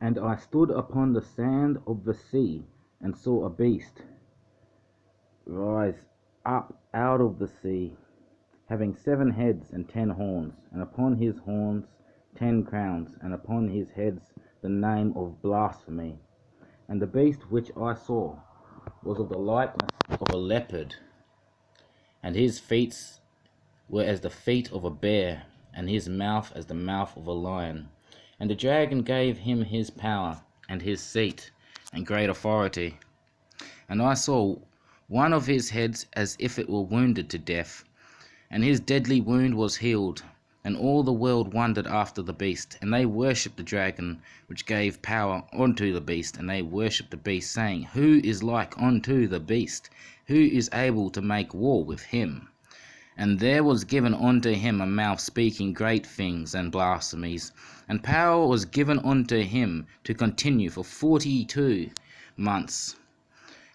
And I stood upon the sand of the sea, and saw a beast rise up out of the sea, having 7 heads and 10 horns, and upon his horns 10 crowns, and upon his heads the name of blasphemy. And the beast which I saw was of the likeness of a leopard, and his feet were as the feet of a bear, and his mouth as the mouth of a lion. And the dragon gave him his power, and his seat, and great authority. And I saw one of his heads as if it were wounded to death, and his deadly wound was healed. And all the world wondered after the beast, and they worshipped the dragon, which gave power unto the beast, and they worshipped the beast, saying, Who is like unto the beast? Who is able to make war with him? And there was given unto him a mouth speaking great things and blasphemies, and power was given unto him to continue for 42 months.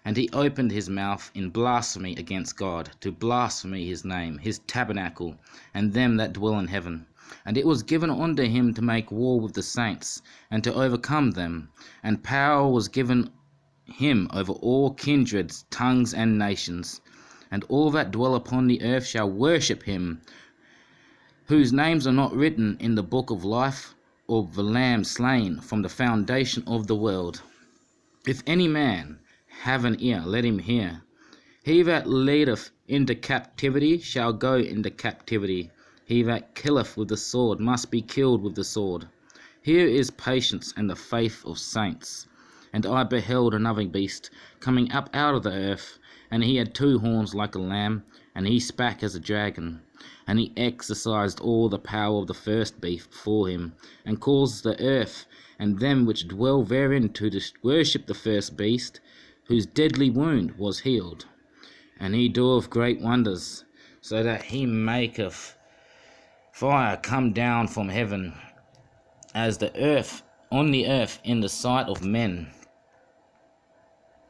And he opened his mouth in blasphemy against God, to blaspheme his name, his tabernacle, and them that dwell in heaven. And it was given unto him to make war with the saints, and to overcome them. And power was given him over all kindreds, tongues, and nations. And all that dwell upon the earth shall worship him, whose names are not written in the book of life of the Lamb slain from the foundation of the world. If any man have an ear, let him hear. He that leadeth into captivity shall go into captivity. He that killeth with the sword must be killed with the sword. Here is patience and the faith of saints. And I beheld another beast coming up out of the earth, and he had 2 horns like a lamb, and he spake as a dragon. And he exercised all the power of the first beast before him, and caused the earth and them which dwell therein to worship the first beast, whose deadly wound was healed. And he doeth great wonders, so that he maketh fire come down from heaven as the earth on the earth in the sight of men,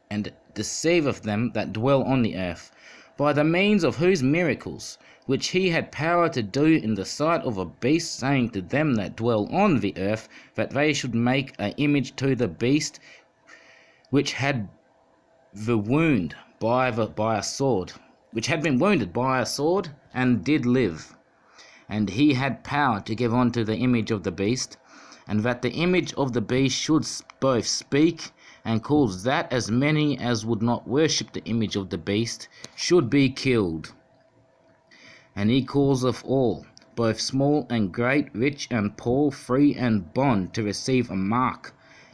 and deceiveth them that dwell on the earth, by the means of whose miracles, which he had power to do in the sight of a beast, saying to them that dwell on the earth, that they should make an image to the beast, which had the wound by a sword, which had been wounded by a sword, and did live. And he had power to give unto the image of the beast, and that the image of the beast should both speak, and cause that as many as would not worship the image of the beast should be killed. And he causeth all, both small and great, rich and poor, free and bond, to receive a mark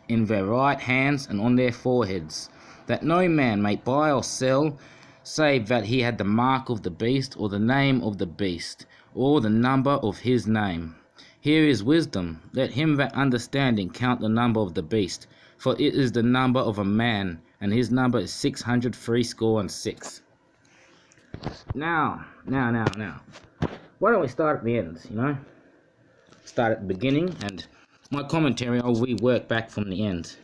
in their right hands and on their foreheads, that no man may buy or sell, save that he had the mark of the beast, or the name of the beast, or the number of his name. Here is wisdom. Let him that understanding count the number of the beast, for it is the number of a man, and his number is 666. Now. Why don't we start at the end, Start at the beginning, and my commentary I'll rework back from the end.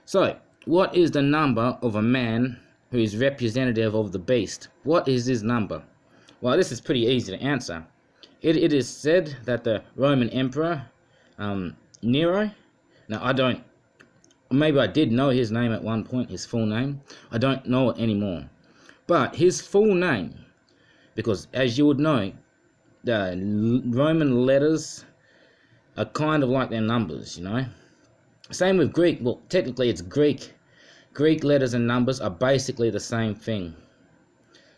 So, what is the number of a man who is representative of the beast? What is his number? Well, this is pretty easy to answer. It is said that the Roman Emperor, Nero, now maybe I did know his name at one point, his full name. I don't know it anymore. But his full name, because as you would know, the Roman letters are kind of like their numbers, Same with Greek. Well, technically it's Greek. Greek letters and numbers are basically the same thing.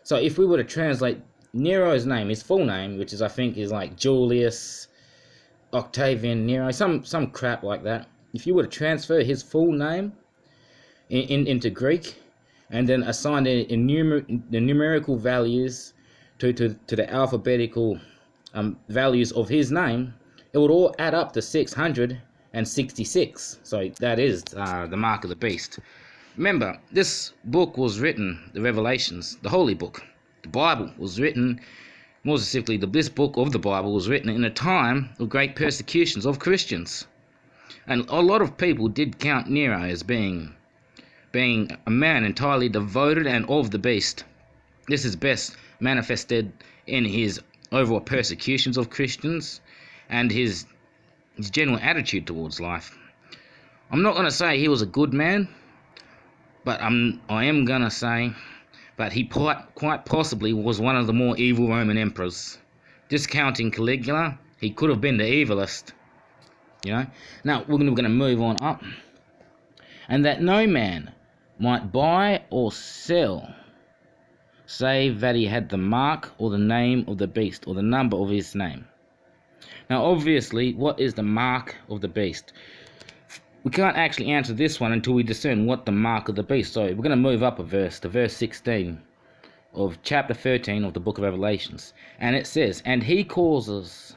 So if we were to translate Nero's name, his full name, which is I think is like Julius Octavian Nero, some crap like that. If you were to transfer his full name into Greek, and then assign the numerical values to the alphabetical values of his name, it would all add up to 666. So that is the mark of the beast. Remember, this book was written, the Revelations, the Holy Book, the Bible was written, more specifically, this book of the Bible was written in a time of great persecutions of Christians. And a lot of people did count Nero as being a man entirely devoted and of the beast. This is best manifested in his overall persecutions of Christians and his general attitude towards life. I'm not gonna say he was a good man, but I am gonna say that he quite possibly was one of the more evil Roman emperors. Discounting Caligula, he could have been the evilest. You know. Now we're gonna move on up, and that no man might buy or sell, save that he had the mark or the name of the beast or the number of his name. Now, obviously, what is the mark of the beast? We can't actually answer this one until we discern what the mark of the beast. So we're going to move up a verse to verse 16 of chapter 13 of the book of Revelations, and it says, "And he causes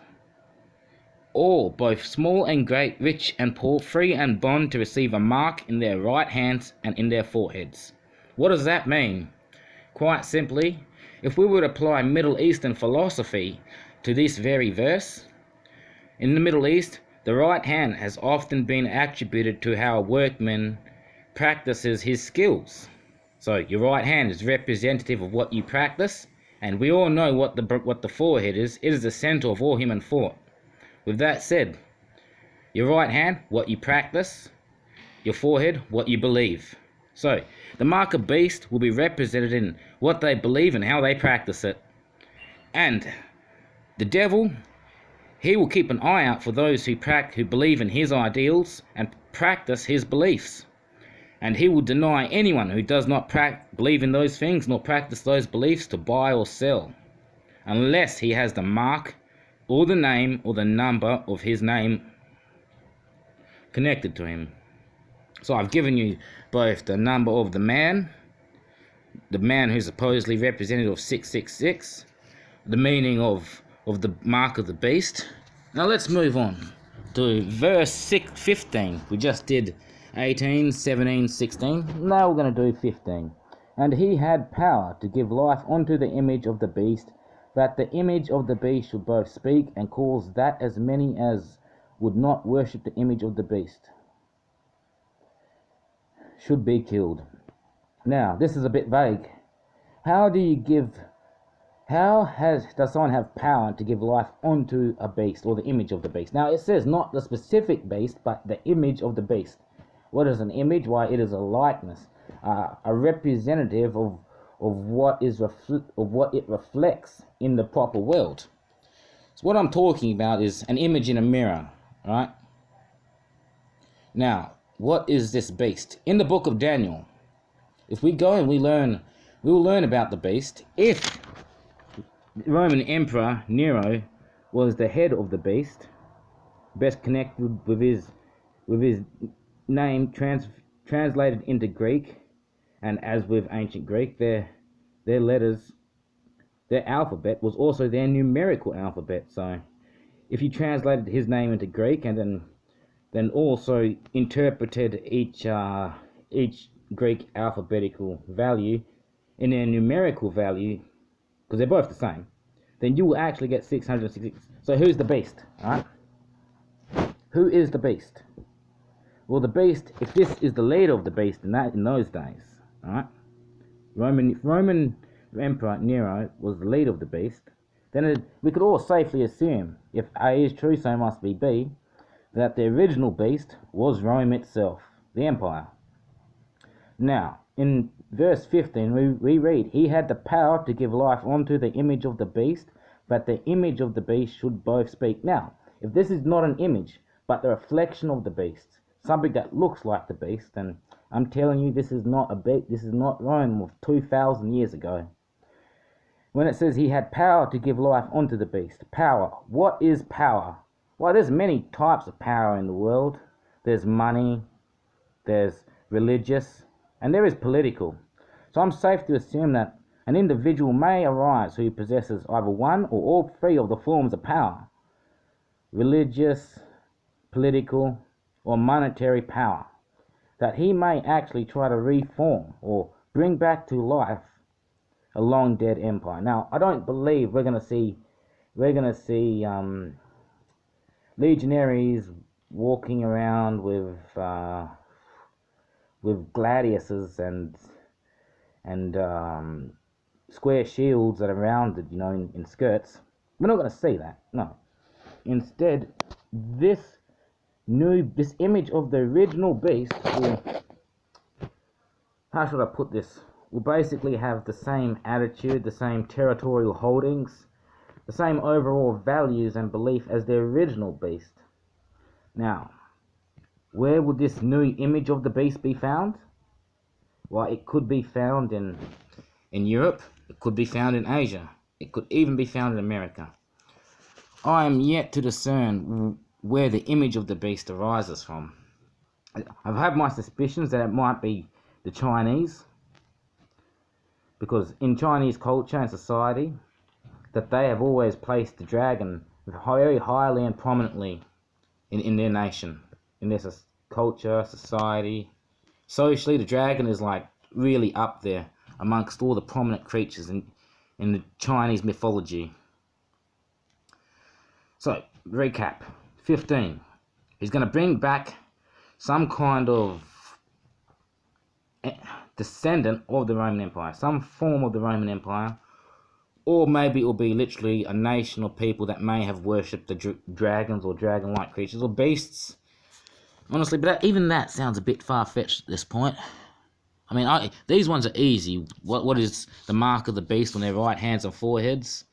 all, both small and great, rich and poor, free and bond, to receive a mark in their right hands and in their foreheads." What does that mean? Quite simply, if we would apply Middle Eastern philosophy to this very verse, in the Middle East, the right hand has often been attributed to how a workman practices his skills. So your right hand is representative of what you practice, and we all know what the forehead is. It is the center of all human thought. With that said, your right hand, what you practice, your forehead, what you believe. So, the mark of beast will be represented in what they believe and how they practice it. And the devil, he will keep an eye out for those who believe in his ideals and practice his beliefs. And he will deny anyone who does not believe in those things nor practice those beliefs to buy or sell, unless he has the mark or the name or the number of his name connected to him. So I've given you both the number of the man who's supposedly representative of 666, the meaning of the mark of the beast. Now let's move on to verse 15. We just did 18, 17, 16. Now we're going to do 15. "And he had power to give life unto the image of the beast, that the image of the beast should both speak and cause that as many as would not worship the image of the beast should be killed." Now, this is a bit vague. Does someone have power to give life unto a beast or the image of the beast? Now, it says not the specific beast, but the image of the beast. What is an image? Why, it is a likeness, a representative of what it reflects in the proper world. So what I'm talking about is an image in a mirror, right? Now, what is this beast? In the book of Daniel, if we go and we will learn about the beast. If Roman Emperor Nero was the head of the beast, best connected with his name translated into Greek, and as with ancient Greek, their letters, their alphabet was also their numerical alphabet. So if you translated his name into Greek and then also interpreted each Greek alphabetical value in their numerical value, because they're both the same, then you will actually get 666. So who's the beast? Alright? Who is the beast? Well, the beast, if this is the leader of the beast in those days, alright? Roman Emperor Nero was the leader of the beast, then we could all safely assume, if A is true, so must be B, that the original beast was Rome itself, the empire. Now, in verse 15, we read, "He had the power to give life unto the image of the beast, that the image of the beast should both speak." Now, if this is not an image, but the reflection of the beast, something that looks like the beast, then I'm telling you, this is not this is not Rome of 2,000 years ago. When it says he had power to give life unto the beast, power. What is power? Well, there's many types of power in the world. There's money, there's religious, and there is political. So I'm safe to assume that an individual may arise who possesses either one or all three of the forms of power: religious, political, or monetary power, that he may actually try to reform or bring back to life a long dead empire. Now, I don't believe we're gonna see legionaries walking around with gladiuses and square shields that are rounded, in skirts. We're not going to see that. No. Instead, this this image of the original beast will, how should I put this, will basically have the same attitude, the same territorial holdings, the same overall values and belief as the original beast. Now, where would this new image of the beast be found? Well, it could be found in Europe, it could be found in Asia, it could even be found in America. I am yet to discern where the image of the beast arises from. I've had my suspicions that it might be the Chinese, because in Chinese culture and society, that they have always placed the dragon very highly and prominently in their nation, in their culture, society. Socially, the dragon is like really up there amongst all the prominent creatures in the Chinese mythology. So, recap. 15. He's going to bring back some kind of descendant of the Roman Empire, some form of the Roman Empire, or maybe it will be literally a nation of people that may have worshipped the dragons or dragon-like creatures or beasts. Honestly, but even that sounds a bit far-fetched at this point. I mean, these ones are easy. What is the mark of the beast on their right hands and foreheads?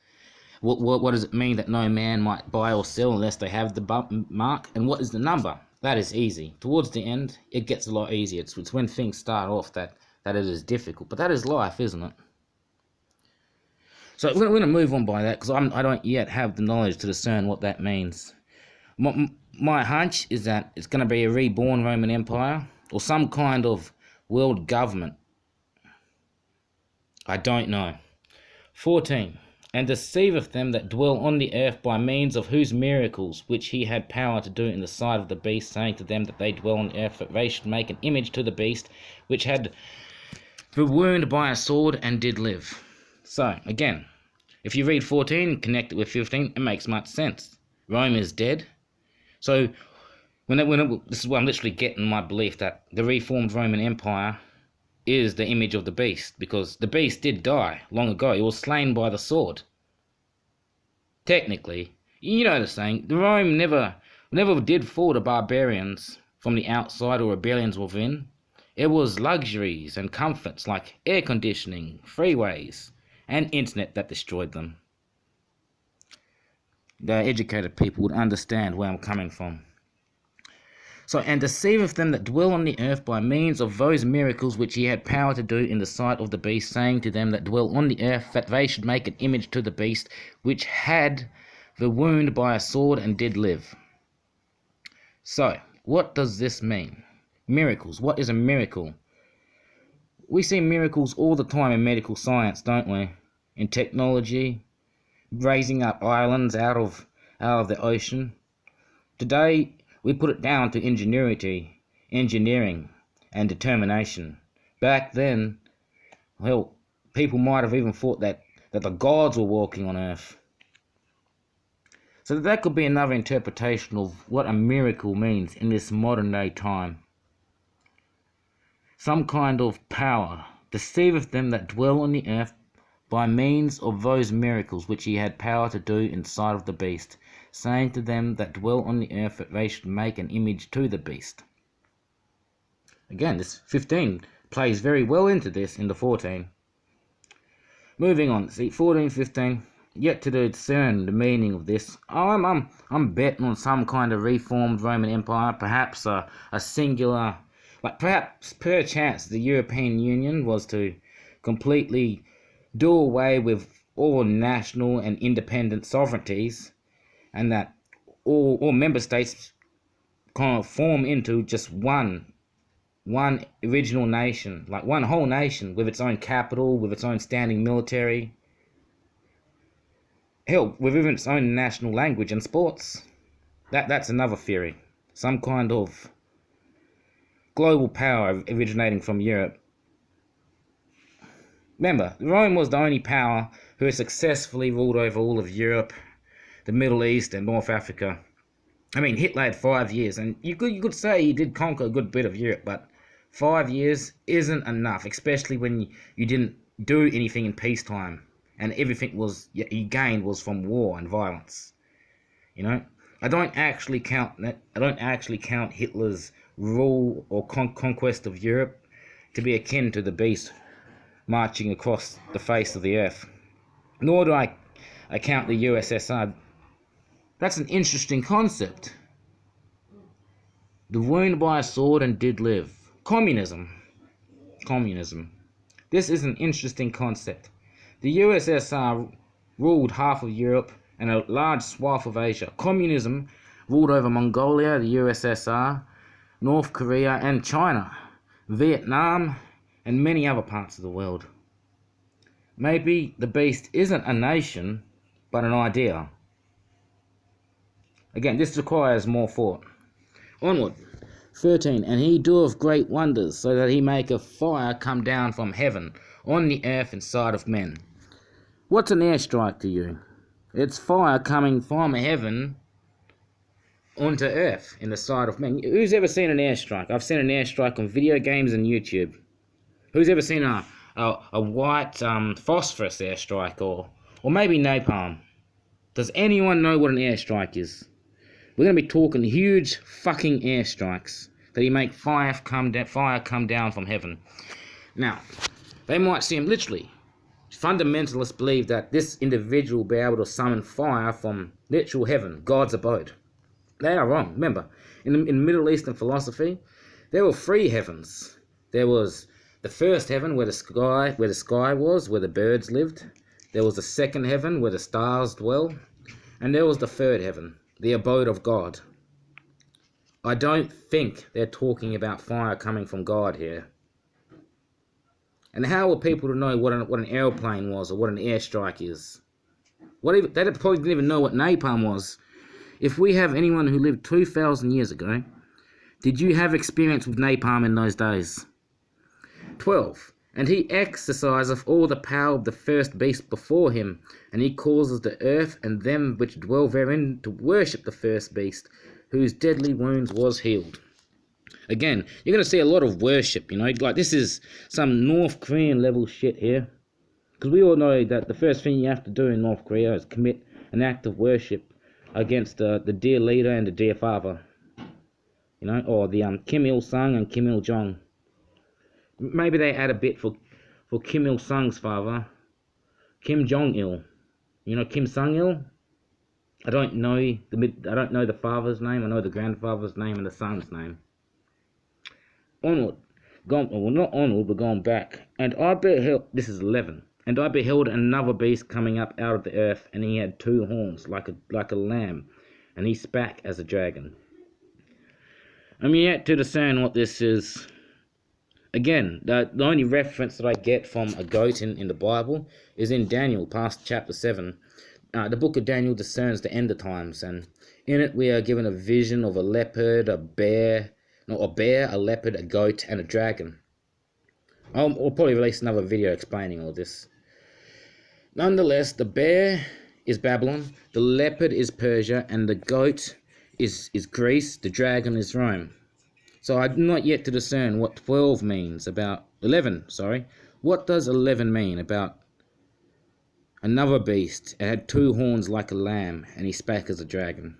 What does it mean that no man might buy or sell unless they have the mark? And what is the number? That is easy. Towards the end, it gets a lot easier. It's when things start off that it is difficult. But that is life, isn't it? So we're going to move on by that, because I don't yet have the knowledge to discern what that means. My hunch is that it's going to be a reborn Roman Empire, or some kind of world government. I don't know. 14. And deceiveth them that dwell on the earth by means of whose miracles which he had power to do in the sight of the beast, saying to them that they dwell on the earth, that they should make an image to the beast, which had been wounded by a sword and did live. So, again, if you read 14, connect it with 15, it makes much sense. Rome is dead. So, this is where I'm literally getting my belief that the reformed Roman Empire is the image of the beast, because the beast did die long ago. He was slain by the sword. Technically, you know the saying, the Rome never did fall to barbarians from the outside or rebellions within. It was luxuries and comforts like air conditioning, freeways, and internet that destroyed them. The educated people would understand where I'm coming from. So, and deceiveth them that dwell on the earth by means of those miracles which he had power to do in the sight of the beast, saying to them that dwell on the earth that they should make an image to the beast, which had the wound by a sword and did live. So, what does this mean? Miracles. What is a miracle? We see miracles all the time in medical science, don't we? In technology, raising up islands out of the ocean. Today, we put it down to engineering, and determination. Back then, well, people might have even thought that the gods were walking on earth. So that could be another interpretation of what a miracle means in this modern day time. Some kind of power deceiveth them that dwell on the earth by means of those miracles which he had power to do in sight of the beast, saying to them that dwell on the earth that they should make an image to the beast. Again, this 15 plays very well into this in the 14. Moving on, see 14, 15, yet to discern the meaning of this. I'm betting on some kind of reformed Roman Empire, perhaps a singular, like perhaps per chance the European Union was to completely do away with all national and independent sovereignties, and that all member states kind of form into just one original nation, like one whole nation with its own capital, with its own standing military, hell, with even its own national language and sports. That's another theory. Some kind of global power originating from Europe. Remember, Rome was the only power who successfully ruled over all of Europe, the Middle East, and North Africa. I mean, Hitler had 5 years, and you could say he did conquer a good bit of Europe, but 5 years isn't enough, especially when you didn't do anything in peacetime, and everything you gained was from war and violence. You know, I don't actually count Hitler's rule or conquest of Europe to be akin to the beast marching across the face of the earth. Nor do I count the USSR. That's an interesting concept. The wound by a sword and did live. Communism. This is an interesting concept. The USSR ruled half of Europe and a large swath of Asia. Communism ruled over Mongolia, the USSR, North Korea and China, Vietnam, and many other parts of the world. Maybe the beast isn't a nation, but an idea. Again, this requires more thought. Onward. 13. And he doeth great wonders, so that he maketh fire come down from heaven on the earth inside of men. What's an airstrike to you? It's fire coming from heaven onto earth in the side of men. Who's ever seen an airstrike? I've seen an airstrike on video games and YouTube. Who's ever seen a white phosphorus airstrike or maybe napalm? Does anyone know what an airstrike is? We're going to be talking huge fucking airstrikes that he make fire come down from heaven. Now, they might seem literally. Fundamentalists believe that this individual will be able to summon fire from literal heaven, God's abode. They are wrong. Remember, in Middle Eastern philosophy, there were three heavens. There was the first heaven where the sky was, where the birds lived. There was the second heaven where the stars dwell. And there was the third heaven, the abode of God. I don't think they're talking about fire coming from God here. And how were people to know what an airplane was or what an airstrike is? They probably didn't even know what napalm was. If we have anyone who lived 2,000 years ago, did you have experience with napalm in those days? 12. And he exerciseth all the power of the first beast before him, and he causes the earth and them which dwell therein to worship the first beast, whose deadly wounds was healed. Again, you're going to see a lot of worship, like this is some North Korean level shit here. Because we all know that the first thing you have to do in North Korea is commit an act of worship against the dear leader and the dear father. Or the Kim Il-sung and Kim Il-jong. Maybe they add a bit for Kim Il-sung's father, Kim Jong-il. Kim Sung-il? I don't know the father's name. I know the grandfather's name and the son's name. Onward. Not onward, but going back. And I beheld, this is 11. And I beheld another beast coming up out of the earth, and he had two horns, like a lamb, and he spake as a dragon. I'm yet to discern what this is. Again, the only reference that I get from a goat in the Bible is in Daniel, past chapter 7. The book of Daniel discerns the end of times, and in it we are given a vision of a leopard, a bear, a leopard, a goat, and a dragon. I'll probably release another video explaining all this. Nonetheless, the bear is Babylon, the leopard is Persia, and the goat is Greece, the dragon is Rome. So I'm not yet to discern what 12 means about 11, sorry. What does 11 mean about another beast? It had two horns like a lamb, and he spake as a dragon.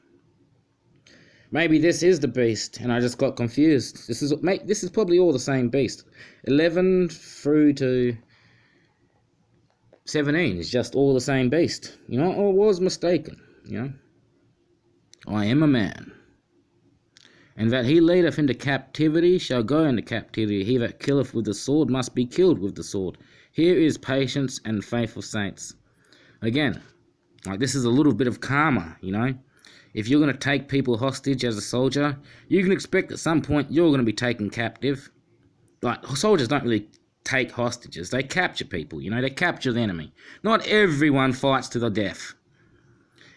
Maybe this is the beast, and I just got confused. This is probably all the same beast. 11 through to 17 is just all the same beast. I was mistaken, I am a man. And that he leadeth into captivity shall go into captivity. He that killeth with the sword must be killed with the sword. Here is patience and faithful saints. Again, this is a little bit of karma, If you're going to take people hostage as a soldier, you can expect at some point you're going to be taken captive. Soldiers don't really take hostages. They capture people, they capture the enemy. Not everyone fights to the death.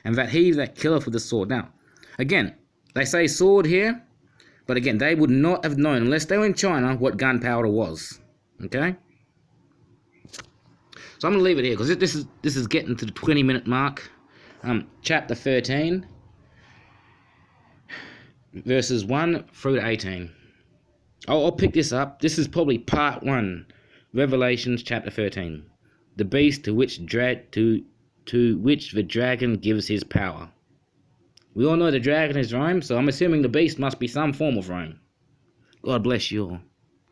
And that he that killeth with the sword. Now, again, they say sword here, but again, they would not have known, unless they were in China, what gunpowder was. Okay? So I'm going to leave it here, because this is getting to the 20-minute mark. Chapter 13, verses 1 through to 18. I'll pick this up. This is probably part 1, Revelations chapter 13. The beast to which the dragon gives his power. We all know the dragon is Rome, so I'm assuming the beast must be some form of Rome. God bless you all.